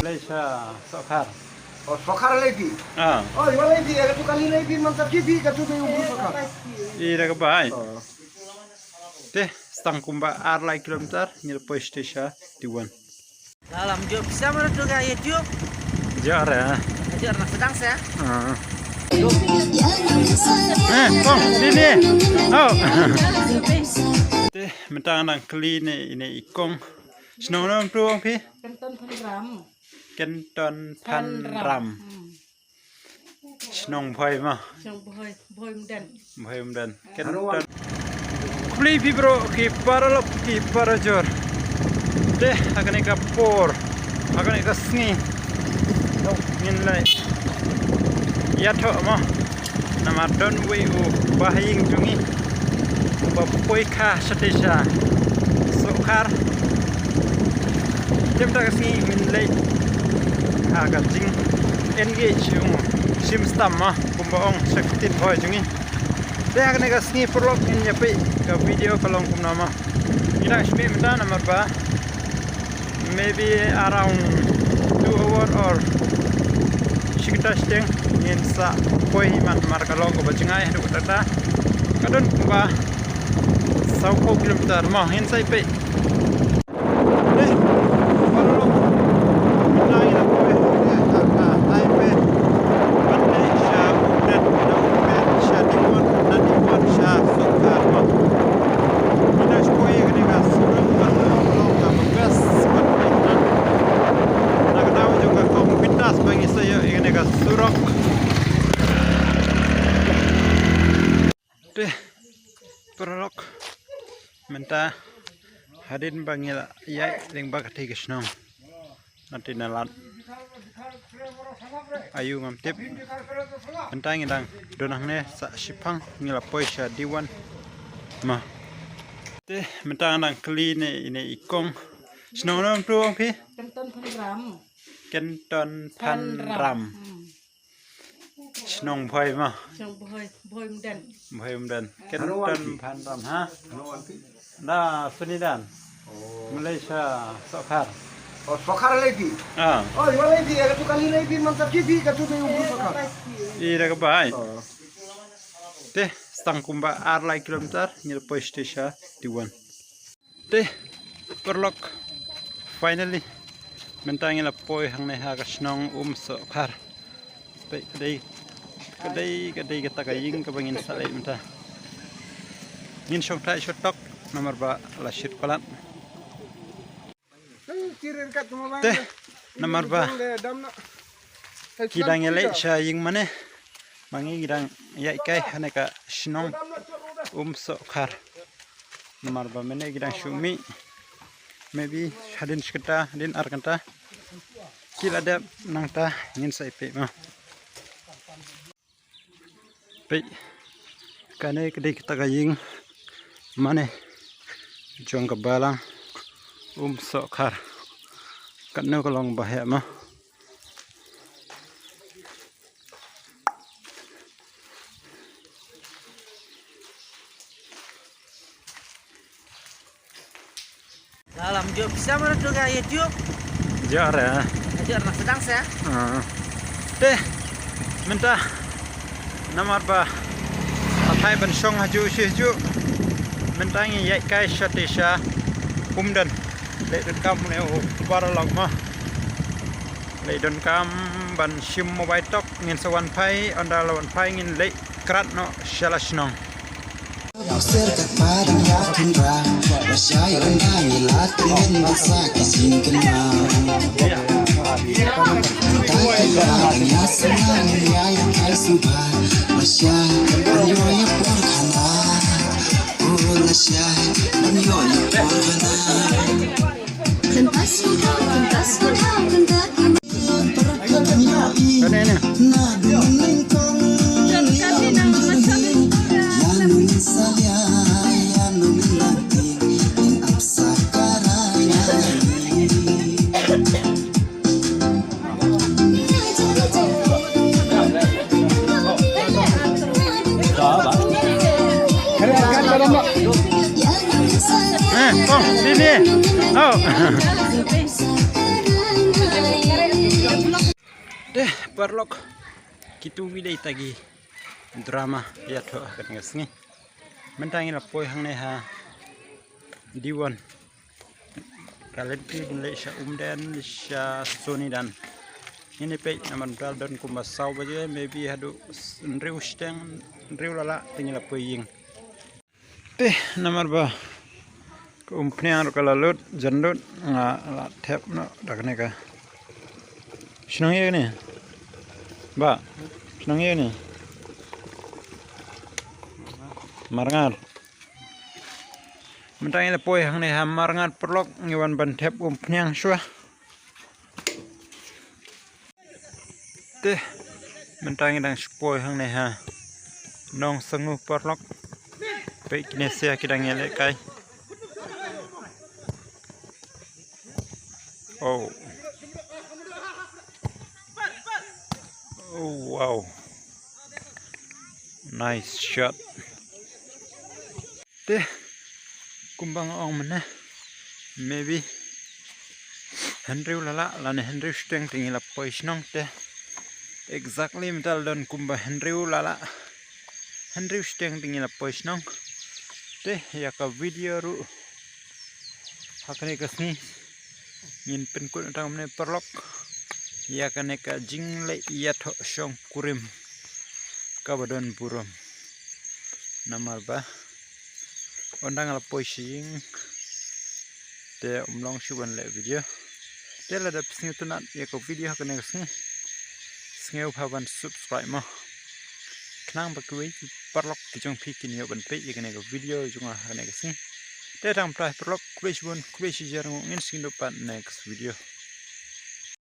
Malaysia Sokar. Oh, Sokar lagi. Oh, yang lagi ya, satu kali lagi mantap TV, satu kali umur Sokar. Iya, dah kebaik. Deh, setang kumba arlai kilometer, nyel police station Diwan. Dalam job bisa menurut juga YouTube. Jar ya. Jar nak sedang saya. Kong, sini. Oh. Deh, mentang nang keli ini ikong. Senang nang tuang pi. Kenton Panram. Senang boy mah. Boy mudan. Kenton. Keli pi bro, ki paralop ki parajor. Deh, akan ika por. Akan ika sengi. Ngin lai. Ya thok mah. Nama don weu bahing jungi. Bapoi kah setesha. Sokar. Dem tak sini min lai. Agak jing engage yung sim stam mah kumbaong saktin boy jungi. Deh akan ika sini perlok in nyapi ke video kalong kum nama. Ina shmi minta nomor ba. Maybe around 2 hours or sekitar seteng ingin sa poi man marka logo bajingai du tata kadon ba 100 kilometer mah hin sai pe deh parlo nai na poi ai pe bande sha udet na udet sha diwan na diwan sha sokar mah ina poi gani ga surang parlo ka bagas bagi saya ini agak surok. Deh, perlok minta hadin bangila ya yang bakat higisnong nanti nalat ayu ngamtip entang indang donahne sa sipang ngila poisha diwan mah. Deh, minta andang keli ini ikong senong tuang pi. Kenton Panram. Senong boy mah. Boy mudan. Kenton Panram ha. Nah, Sunidan. Malaysia Sokar. Oh, Sokar lagi. Oh, yang lagi ya, satu kali lagi mantap TV, satu kali umur Sokar. Iya, dah kebaik. Deh, setang kumba arlai kilometer, nyel police station Diwan. Deh, perlok. Finally. Mentang ila poi hang nei haga snong sokar. Pe kadai kata kaying kabangin salai menta. Ngin syong tai shotok nomor ba la shit palat. Teh nomor ba. Kidang ele syaying mane. Mangi kidang ya ikai haneka snong sokar. Nomor ba mene kidang syumi. Maybe hadin sekata hadin arkanta kila ada nangta ingin saya pe mah pe kane kedai kita gaying mane jong kebalang sokar kanu kalong bahaya mah Dalam job bisa menurut juga YouTube. Jar ya. Jar nak sedang saya. Deh, minta nomor ba. Atai ban song haju siju. Mentangi yai kai shatisha kumdan. Le don kam ne bara log mah. Le don kam ban sim mobile tok ngin sawan pai onda lawan pai ngin le krat no shalashnong. Serkat padang yakin ra Masyaya rendangi latin masa kasing kenal Takin padang ya senang Yaya kai sumpah Masyaya Banyoya porkana Oh nasyaya Banyoya porkana Kentas kau kentas kau kentas Kadene Đó, Kong, sini. Oh. Deh, perlok. Kitu widai tagi drama ya to kan ngasngi. Mentangi lapoi hang ha diwan. Kalian pilih sya umdan sya soni dan ini pe naman dal dan kumbasau baje maybe hadu nriu steng nriu lala tinggal lapoi ying. Teh nomor ba kumpniang kala lut jandut nga la tap no dakne ka sinang ye ni ba sinang ye ni marangat mentang ile poi hang ne ha marangat perlok ngiwan ban tap kumpniang swa teh mentang dang spoi hang ne ha nong sengu perlok pe kinesia kidang ele kai. Oh. Oh wow. Nice shot. Teh kumbang ong mana. Maybe Henry lala lane Henry steng tinggi la poisnong teh. Exactly metal don kumba Henry lala. Henry steng tinggi la poisnong. Teh ya ka video ru hakane kasni ngin pen ko tang ne perlok ya kane ka jingle ya tho shong kurim ka badon burom namar ba ondang la poising te umlong shuban le video te la da psing tunat ya ko video hakane kasni sneu phaban subscribe mo knang ba kuwi perlok kijong phikin yo ban pe ikane ko video junga hakane kasni te tang prai perlok kuwi shibun kuwi shijar ngin sing do pan next video.